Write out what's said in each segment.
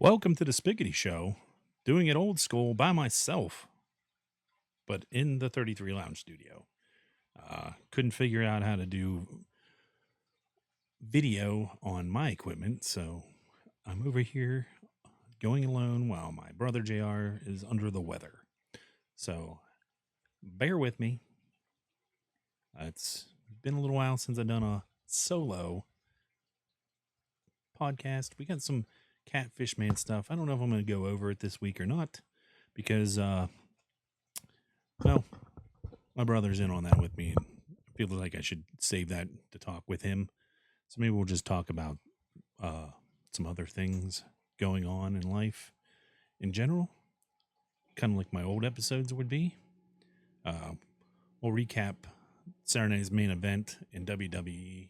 Welcome to the Spiggity Show, doing it old school by myself, but in the 33 Lounge studio. Couldn't figure out how to do video on my equipment, so I'm over here going alone while my brother JR is under the weather. So bear with me. It's been a little while since I've done a solo podcast. We got some Catfish Man stuff. I don't know if I'm going to go over it this week or not because, well, my brother's in on that with me, and I feel like I should save that to talk with him. So maybe we'll just talk about some other things going on in life in general, kind of like my old episodes would be. We'll recap Saturday's main event in WWE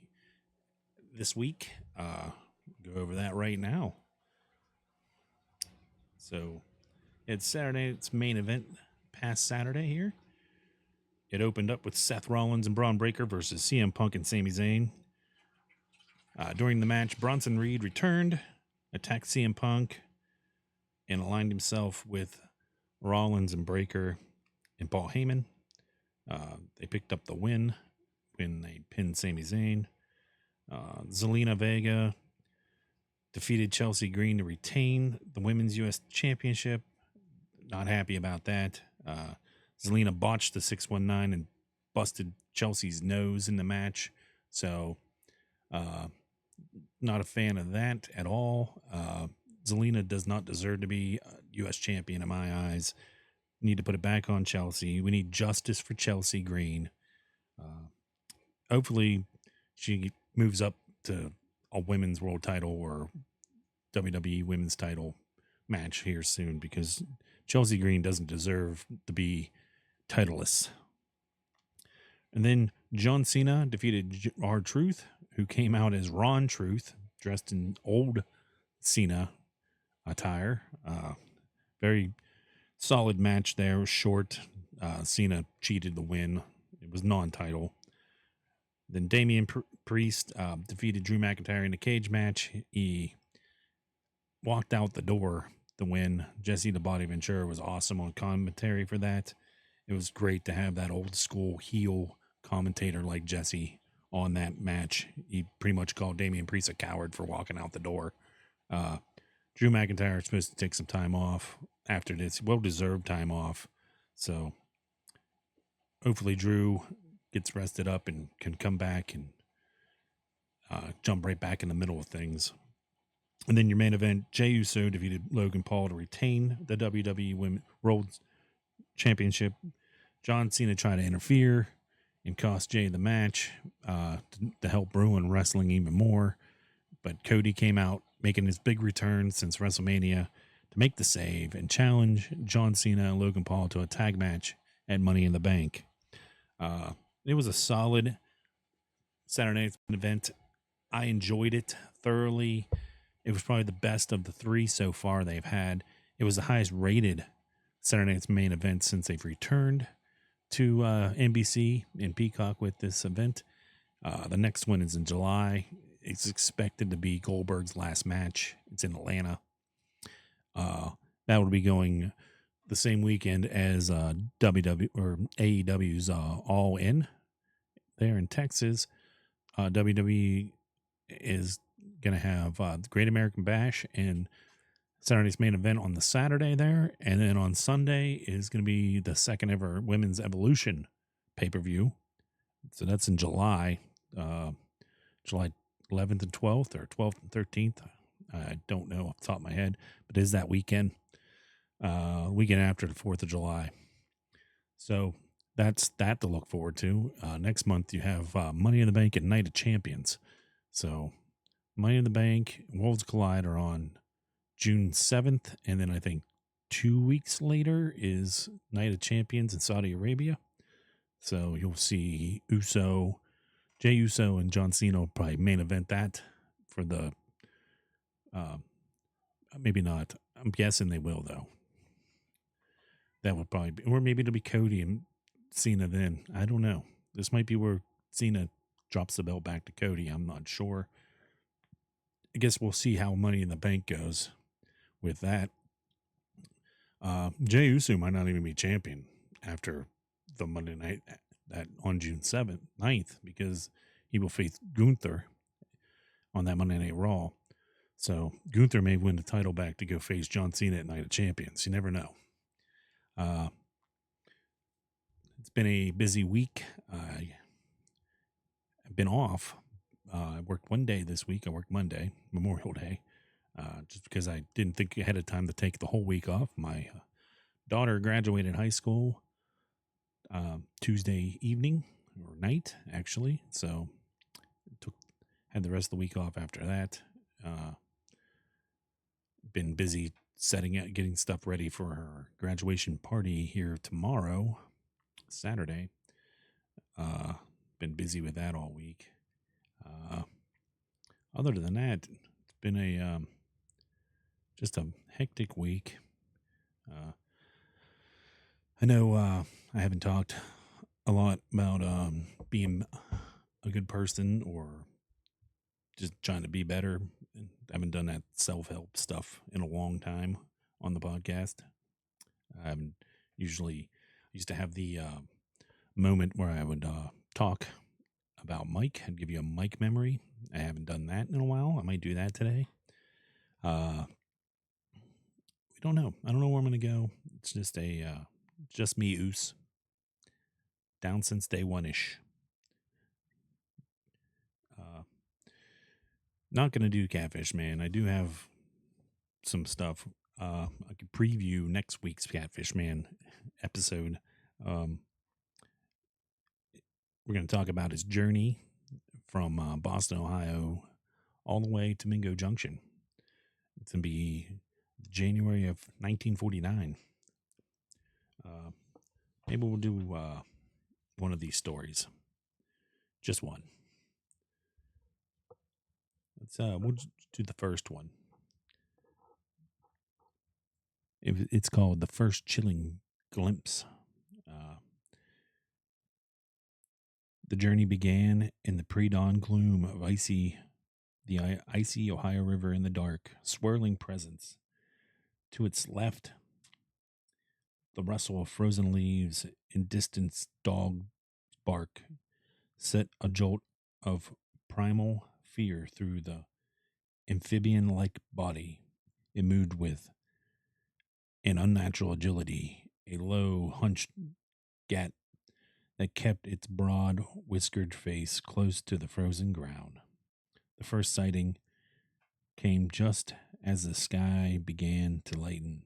this week. Go over that right now. So it's Saturday's main event past Saturday here. It opened up with Seth Rollins and Braun Breaker versus CM Punk and Sami Zayn. During the match, Bronson Reed returned, attacked CM Punk, and aligned himself with Rollins and Breaker and Paul Heyman. They picked up the win when they pinned Sami Zayn. Zelina Vega defeated Chelsea Green to retain the Women's U.S. Championship. Not happy about that. Zelina botched the 619 and busted Chelsea's nose in the match. So, not a fan of that at all. Zelina does not deserve to be a U.S. champion in my eyes. Need to put it back on Chelsea. We need justice for Chelsea Green. Hopefully, she moves up to a women's world title or WWE women's title match here soon because Chelsea Green doesn't deserve to be titleless. And then John Cena defeated R-Truth, who came out as Ron Truth, dressed in old Cena attire. Very solid match there. It was short. Cena cheated the win. It was non-title. Then Damian Priest defeated Drew McIntyre in a cage match. He walked out the door to win. Jesse the Body Ventura was awesome on commentary for that. It was great to have that old school heel commentator like Jesse on that match. He pretty much called Damian Priest a coward for walking out the door. Drew McIntyre is supposed to take some time off after this. Well-deserved time off. So hopefully Drew gets rested up and can come back and jump right back in the middle of things. And then your main event, Jey Uso defeated Logan Paul to retain the WWE Women's World Championship. John Cena tried to interfere and cost Jey the match to help ruin wrestling even more. But Cody came out making his big return since WrestleMania to make the save and challenge John Cena and Logan Paul to a tag match at Money in the Bank. It was a solid Saturday night event. I enjoyed it thoroughly. It was probably the best of the three so far they've had. It was the highest rated Saturday night's main event since they've returned to NBC and Peacock with this event. The next one is in July. It's expected to be Goldberg's last match. It's in Atlanta. That will be going the same weekend as WW or AEW's All In there in Texas. WWE is going to have the Great American Bash and Saturday's main event on the Saturday there. And then on Sunday is going to be the second ever Women's Evolution pay-per-view. So that's in July, July 11th and 12th or 12th and 13th. I don't know off the top of my head, but it is that weekend, weekend after the 4th of July. So that's that to look forward to. Next month you have Money in the Bank and Night of Champions. So Money in the Bank, Worlds Collide are on June 7th. And then I think 2 weeks later is Night of Champions in Saudi Arabia. So you'll see Jey Uso and John Cena will probably main event that for the, maybe not. I'm guessing they will though. That would probably be, or maybe it'll be Cody and Cena then. I don't know. This might be where Cena drops the belt back to Cody. I'm not sure. I guess we'll see how Money in the Bank goes. with that. Jey Uso might not even be champion after the Monday night that on June 7th, 9th, because he will face Gunther on that Monday Night Raw. So Gunther may win the title back to go face John Cena at Night of Champions. You never know. It's been a busy week. I've been off. I worked one day this week. I worked Monday, Memorial Day, just because I didn't think ahead of time to take the whole week off. My daughter graduated high school Tuesday evening or night, actually. So had the rest of the week off after that. Been busy setting up, getting stuff ready for her graduation party here tomorrow, Saturday. Been busy with that all week. Other than that, it's been a just a hectic week. I know I haven't talked a lot about being a good person or just trying to be better. I haven't done that self-help stuff in a long time on the podcast. I haven't usually used to have the moment where I would talk about Mike. I'd give you a Mike memory. I haven't done that in a while. I might do that today. We don't know. I don't know where I'm going to go. It's just just me, Oos. Down since day one-ish. Not going to do Catfish Man. I do have some stuff. I could preview next week's Catfish Man episode. We're going to talk about his journey from Boston, Ohio, all the way to Mingo Junction. It's going to be January of 1949. Maybe we'll do one of these stories. Just one. We'll do the first one. It's called The First Chilling Glimpse. The journey began in the pre-dawn gloom of the icy Ohio River in the dark, swirling presence. To its left, the rustle of frozen leaves and distant dog bark set a jolt of primal fear through the amphibian-like body. It moved with an unnatural agility, a low, hunched gat that kept its broad, whiskered face close to the frozen ground. The first sighting came just as the sky began to lighten,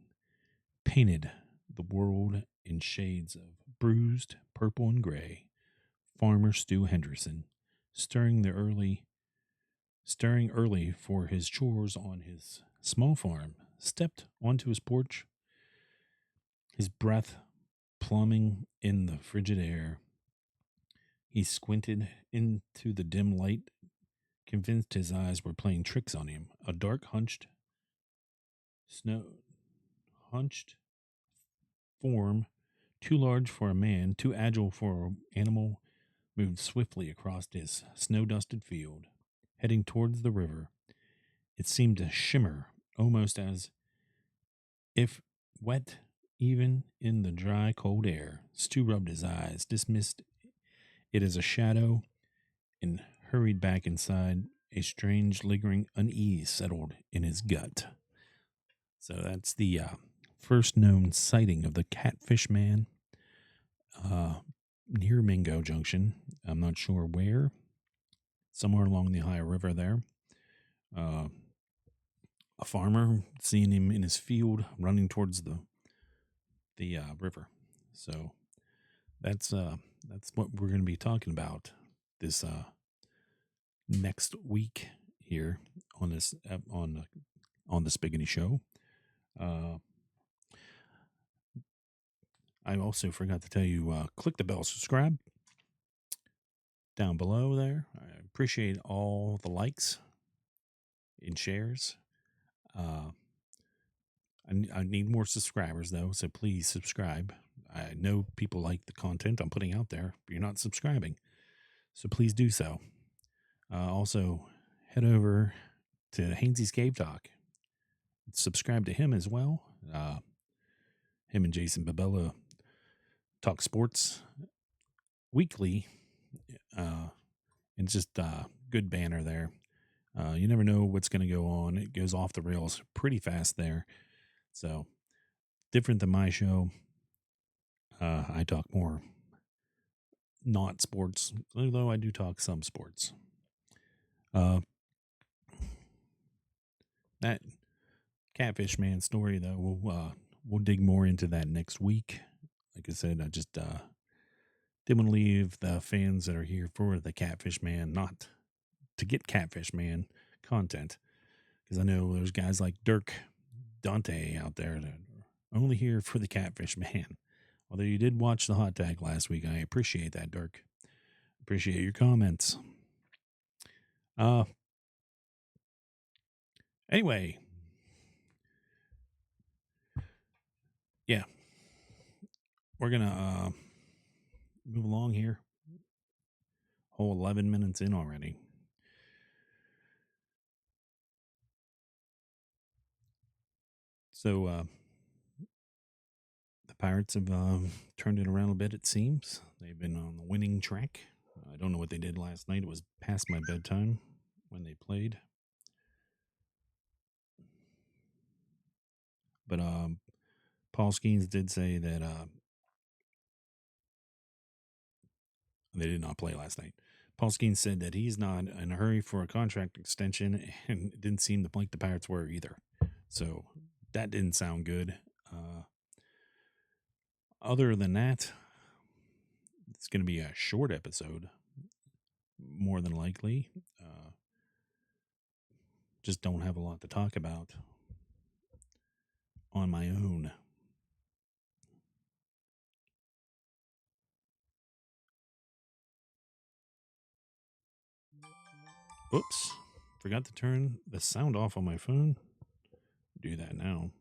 painted the world in shades of bruised purple and gray. Farmer Stu Henderson, stirring early for his chores on his small farm, stepped onto his porch, his breath plumbing in the frigid air. He squinted into the dim light, convinced his eyes were playing tricks on him. A dark, hunched form, too large for a man, too agile for an animal, moved swiftly across his snow-dusted field, heading towards the river. It seemed to shimmer, almost as if wet even in the dry, cold air. Stu rubbed his eyes, dismissed it as a shadow, and hurried back inside. A strange, lingering unease settled in his gut. So that's the first known sighting of the Catfish Man near Mingo Junction. I'm not sure where. Somewhere along the Ohio River there. A farmer seeing him in his field running towards the river. So that's what we're going to be talking about this next week here on this on the Spiggity Show. I also forgot to tell you, click the bell, subscribe down below there. I appreciate all the likes and shares. I need more subscribers though, so please subscribe. I know people like the content I'm putting out there, but you're not subscribing, so please do so. Also, head over to Hainsey's Cave Talk. subscribe to him as well. Him and Jason Babella talk sports weekly. It's just good banner there. You never know what's going to go on. It goes off the rails pretty fast there. So different than my show. I talk more not sports, although I do talk some sports. That Catfish Man story, though, we'll dig more into that next week. Like I said, I just didn't want to leave the fans that are here for the Catfish Man not to get Catfish Man content, because I know there's guys like Dirk Dante out there that are only here for the Catfish Man. Although you did watch the hot tag last week, I appreciate that, Dirk. Appreciate your comments. Anyway, yeah, we're gonna move along here. Whole 11 minutes in already. So the Pirates have turned it around a bit, it seems. They've been on the winning track. I don't know what they did last night. It was past my bedtime when they played. But Paul Skeens did say that they did not play last night. Paul Skeens said that he's not in a hurry for a contract extension, and it didn't seem like the Pirates were either. So that didn't sound good. Other than that, it's going to be a short episode, more than likely. Just don't have a lot to talk about on my own. Oops. Forgot to turn the sound off on my phone. Do that now.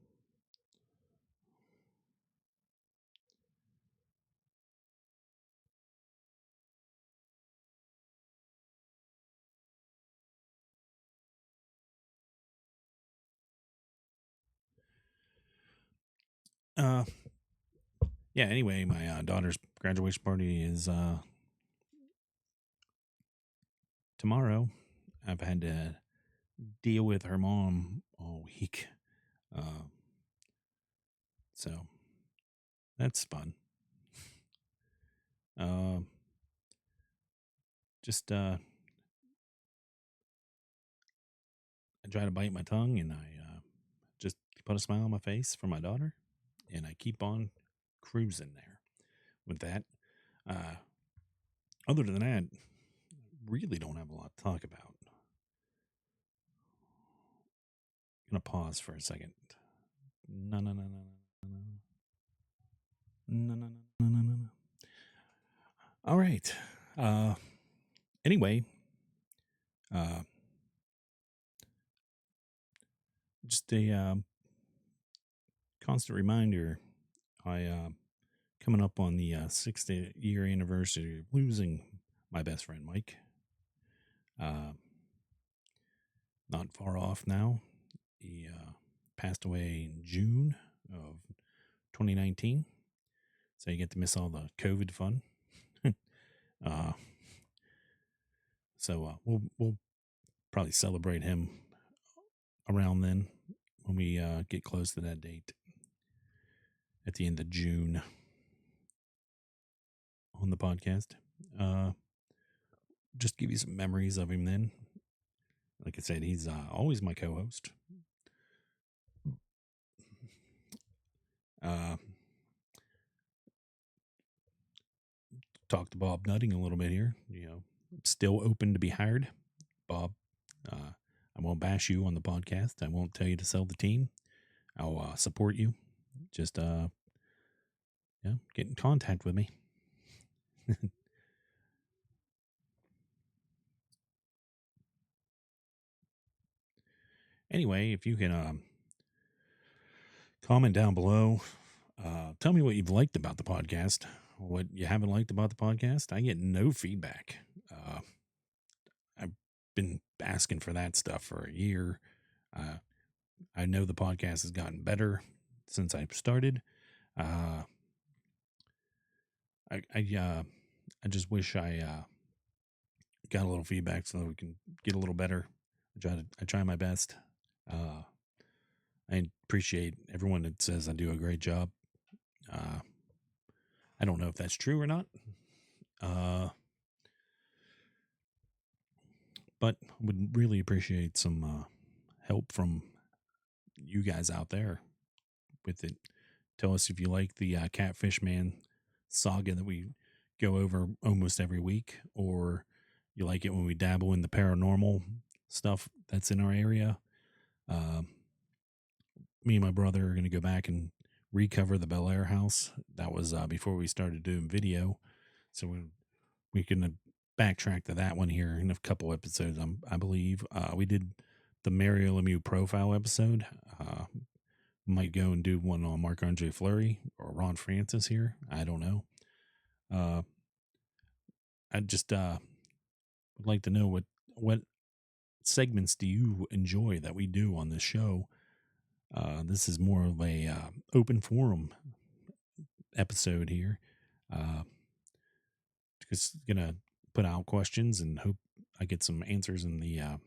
Yeah, anyway, my daughter's graduation party is tomorrow. I've had to deal with her mom all week. So that's fun. Just I try to bite my tongue, and I just put a smile on my face for my daughter, and I keep on cruising there with that. Other than that, really don't have a lot to talk about. I'm gonna pause for a second. No. All right. Anyway, just a constant reminder. I coming up on the 6th year anniversary of losing my best friend Mike. Not far off now. He passed away in June of 2019. So you get to miss all the COVID fun. So we'll probably celebrate him around then when we get close to that date at the end of June on the podcast. Just give you some memories of him then. Like I said, he's always my co-host. Talk to Bob Nutting a little bit here. Still open to be hired. Bob, I won't bash you on the podcast. I won't tell you to sell the team. I'll support you. Just get in contact with me. Anyway, if you can comment down below, tell me what you've liked about the podcast, what you haven't liked about the podcast. I get no feedback. I've been asking for that stuff for a year. I know the podcast has gotten better since I started. Uh, I just wish I got a little feedback so that we can get a little better. I try my best. Uh, I appreciate everyone that says I do a great job. Uh, I don't know if that's true or not. Uh, but would really appreciate some help from you guys out there with it. Tell us if you like the Catfish Man saga that we go over almost every week, or you like it when we dabble in the paranormal stuff that's in our area. Um, Me and my brother are going to go back and recover the Bel Air house. That was before we started doing video, so we can backtrack to that one here in a couple episodes. I believe we did the Mario Lemieux profile episode. Might go and do one on Marc Andre Fleury or Ron Francis here. I don't know. Uh, I just would like to know what segments do you enjoy that we do on this show. This is more of a open forum episode here. Just gonna put out questions and hope I get some answers in the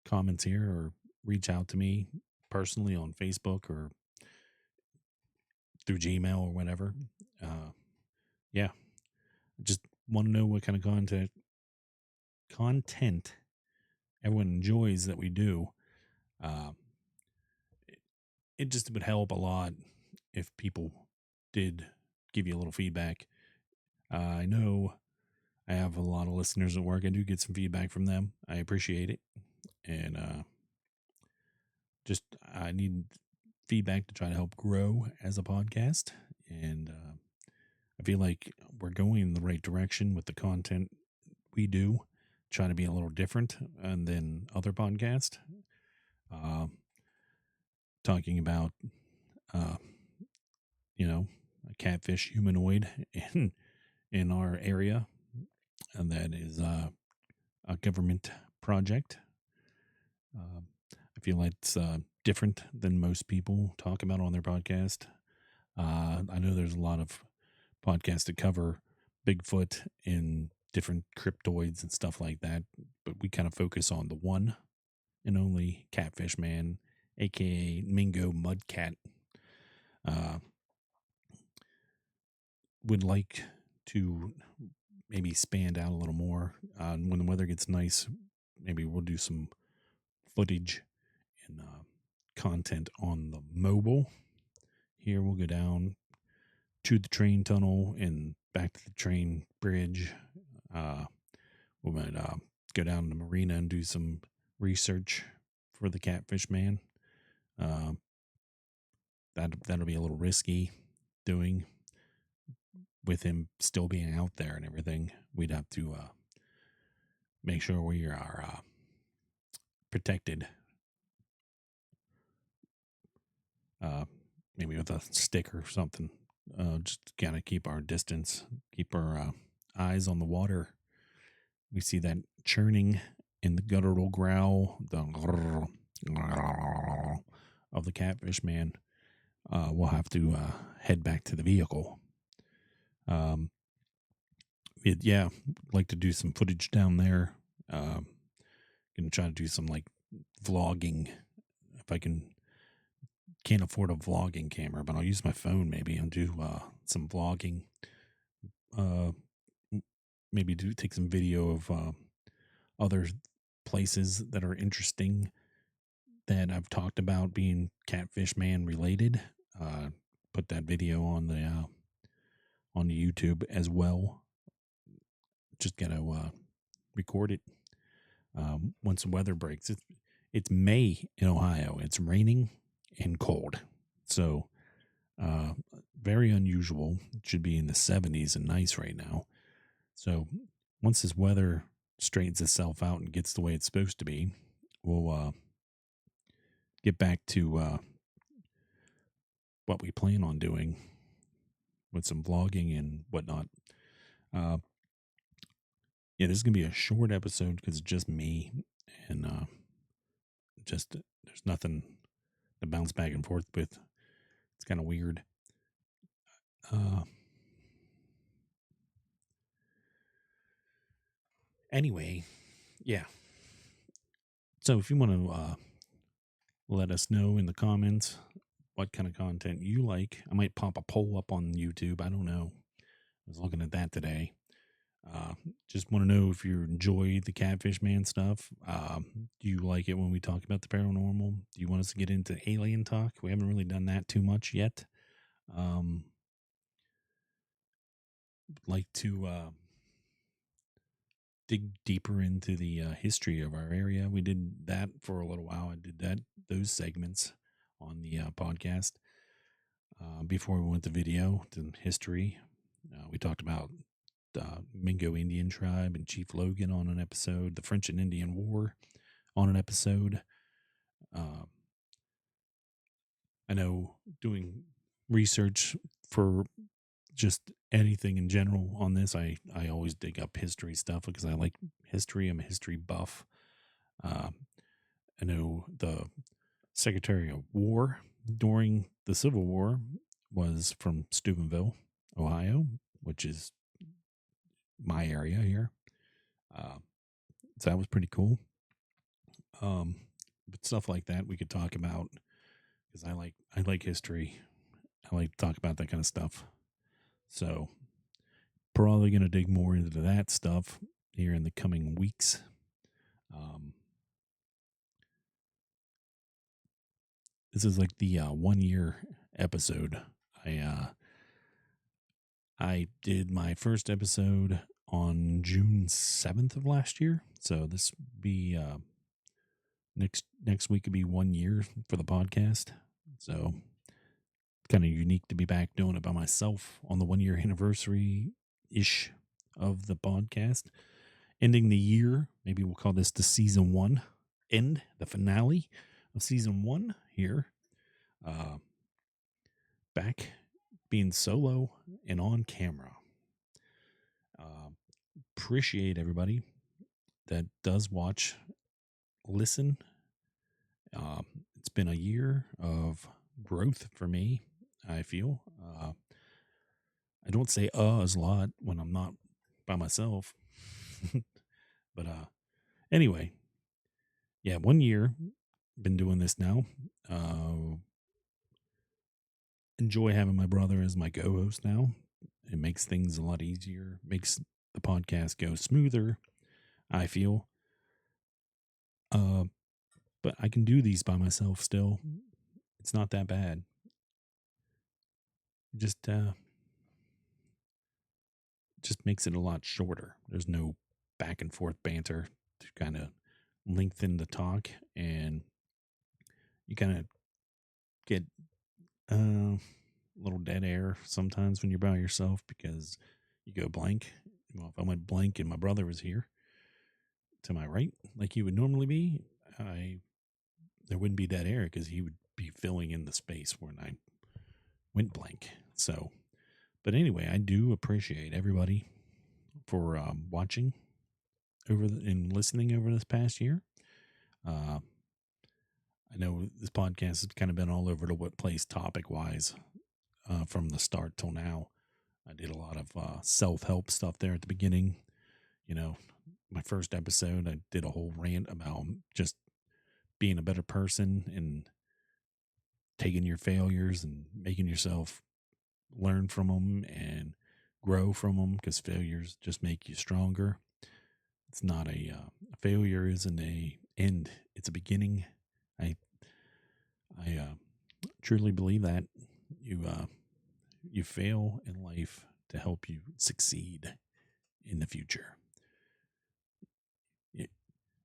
comments here, or reach out to me personally on Facebook or through Gmail or whatever. Yeah, just want to know what kind of content everyone enjoys that we do. Uh, it just would help a lot if people did give you a little feedback. I know I have a lot of listeners at work. I do get some feedback from them. I appreciate it. And just I need feedback to try to help grow as a podcast. And I feel like we're going in the right direction with the content we do, trying to be a little different than other podcasts. Talking about, uh, a catfish humanoid in our area, and that is a government project. I feel like it's different than most people talk about on their podcast. I know there's a lot of podcasts that cover Bigfoot and different cryptoids and stuff like that, but we kind of focus on the one and only Catfish Man, aka Mingo Mudcat. Would like to maybe expand out a little more. When the weather gets nice, maybe we'll do some footage and content on the mobile. Here we'll go down to the train tunnel and back to the train bridge. We might go down to the marina and do some research for the Catfish Man. That'll be a little risky doing with him still being out there and everything. We'd have to make sure we are protected. Maybe with a stick or something. Just kind of keep our distance, keep our eyes on the water. We see that churning in the guttural growl, of the Catfish Man. We'll have to head back to the vehicle. Like to do some footage down there. Gonna try to do some like vlogging if I can't afford a vlogging camera, but I'll use my phone maybe and do some vlogging. Maybe take some video of other places that are interesting that I've talked about being Catfish Man related. Put that video on the YouTube as well. Just gotta record it once the weather breaks. It's May in Ohio. It's raining and cold, so very unusual. It should be in the 70s and nice right now. So once this weather straightens itself out and gets the way it's supposed to be, we'll get back to what we plan on doing with some vlogging and whatnot. This is gonna be a short episode because it's just me, and just there's nothing to bounce back and forth with. It's kind of weird. Anyway, yeah. So if you want to let us know in the comments what kind of content you like, I might pop a poll up on YouTube. I don't know. I was looking at that today. Just want to know if you enjoy the Catfish Man stuff. Do you like it when we talk about the paranormal? Do you want us to get into alien talk? We haven't really done that too much yet. Like to dig deeper into the history of our area. We did that for a little while. I did those segments on the podcast before we went to video to history. We talked about Mingo Indian tribe and Chief Logan on an episode, the French and Indian War on an episode. I know doing research for just anything in general on this, I always dig up history stuff because I like history. I'm a history buff. I know the Secretary of War during the Civil War was from Steubenville, Ohio, which is my area here. So that was pretty cool. But stuff like that we could talk about because I like history. I like to talk about that kind of stuff. So probably going to dig more into that stuff here in the coming weeks. This is like the 1 year episode. I did my first episode on June 7th of last year. So this will be next week would be 1 year for the podcast. So kind of unique to be back doing it by myself on the 1 year anniversary ish of the podcast. Ending the year, maybe we'll call this the season 1 end, the finale of season 1 here. Back being solo and on camera. Appreciate everybody that does watch, listen. It's been a year of growth for me, I feel. I don't say as a lot when I'm not by myself. But anyway, yeah, 1 year. Been doing this now. Enjoy having my brother as my co-host now. It makes things a lot easier, makes the podcast go smoother, I feel. But I can do these by myself still. It's not that bad. Just makes it a lot shorter. There's no back and forth banter to kind of lengthen the talk, and you kind of get a little dead air sometimes when you're by yourself because you go blank. Well, if I went blank and my brother was here to my right, like he would normally be, there wouldn't be dead air because he would be filling in the space when I went blank. So, but anyway, I do appreciate everybody for watching and listening over this past year. I know this podcast has kind of been all over the place topic wise from the start till now. I did a lot of self-help stuff there at the beginning. You know, my first episode, I did a whole rant about just being a better person and taking your failures and making yourself learn from them and grow from them because failures just make you stronger. It's not a failure isn't a end. It's a beginning. I truly believe that you fail in life to help you succeed in the future.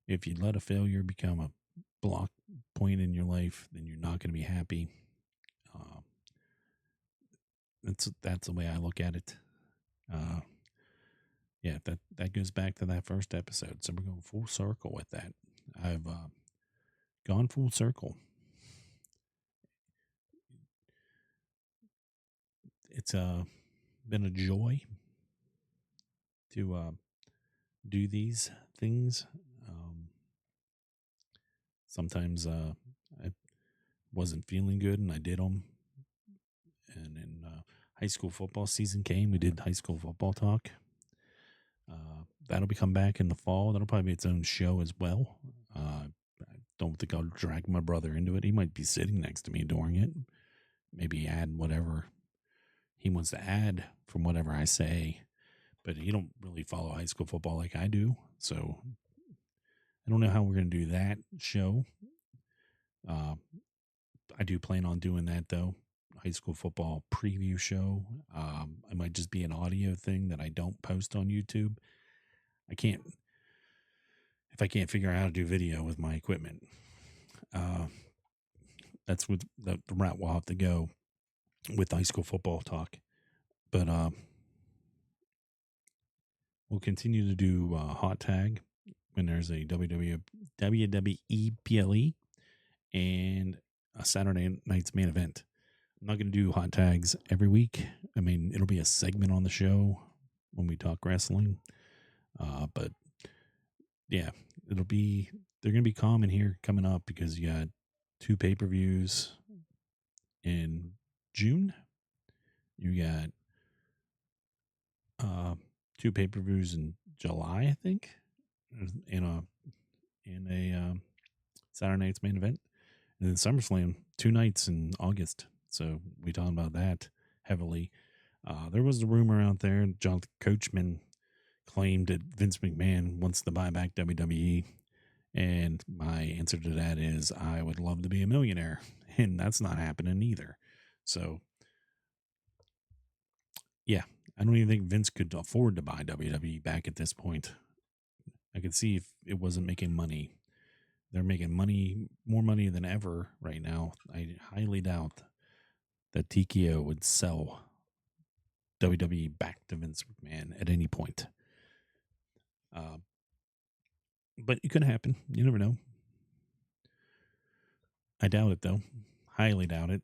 If you let a failure become a block point in your life, then you're not going to be happy. That's the way I look at it. Yeah, that goes back to that first episode. So we're going full circle with that. I've gone full circle. It's been a joy to do these things. Sometimes I wasn't feeling good and I did them. And then high school football season came. We did high school football talk. That'll be come back in the fall. That'll probably be its own show as well. I don't think I'll drag my brother into it. He might be sitting next to me during it. Maybe add whatever he wants to add from whatever I say. But he don't really follow high school football like I do. So I don't know how we're going to do that show. I do plan on doing that though. High school football preview show. It might just be an audio thing that I don't post on YouTube. If I can't figure out how to do video with my equipment. That's what the route we'll have to go with high school football talk. But we'll continue to do hot tag when there's a WWE PLE and a Saturday night's main event. I'm not going to do hot tags every week. I mean, it'll be a segment on the show when we talk wrestling. But yeah, they're going to be common here coming up because you got 2 pay-per-views in June. You got 2 pay-per-views in July, I think, in a Saturday night's main event, and then SummerSlam 2 nights in August. So we talked about that heavily. There was a rumor out there. Jonathan Coachman claimed that Vince McMahon wants to buy back WWE, and my answer to that is I would love to be a millionaire, and that's not happening either. So yeah, I don't even think Vince could afford to buy WWE back at this point. I could see if it wasn't making money. They're making money, more money than ever right now. I highly doubt that TKO would sell WWE back to Vince McMahon at any point. But it could happen. You never know. I doubt it, though. Highly doubt it.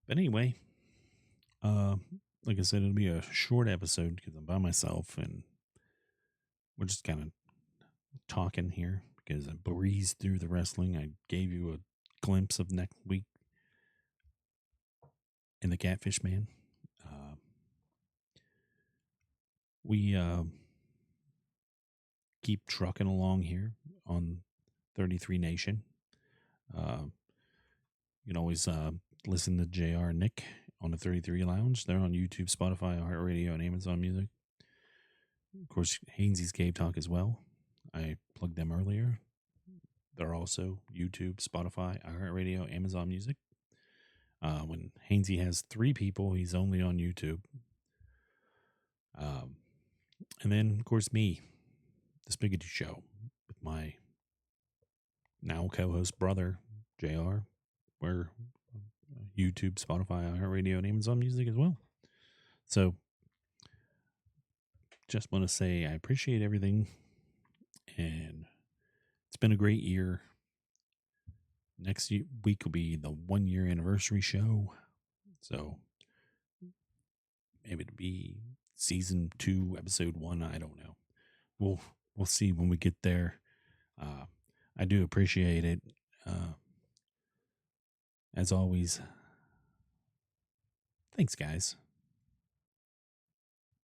But anyway, like I said, it'll be a short episode because I'm by myself and we're just kind of talking here because I breezed through the wrestling. I gave you a glimpse of next week in the Catfish Man. We keep trucking along here on 33 Nation. You can always listen to JR and Nick on the 33 Lounge. They're on YouTube, Spotify, iHeartRadio, and Amazon Music. Of course, Hainsey's Cave Talk as well. I plugged them earlier. They're also YouTube, Spotify, iHeartRadio, Amazon Music. When Hainsey has 3 people, he's only on YouTube. And then, of course, me, the Spiggity Show, with my now co-host brother, JR. We're YouTube, Spotify, iHeartRadio, and Amazon Music as well. So, just want to say I appreciate everything, and it's been a great year. Next week will be the 1-year anniversary show, so maybe it'll be season 2, episode 1. I don't know. We'll see when we get there. I do appreciate it. As always, thanks, guys.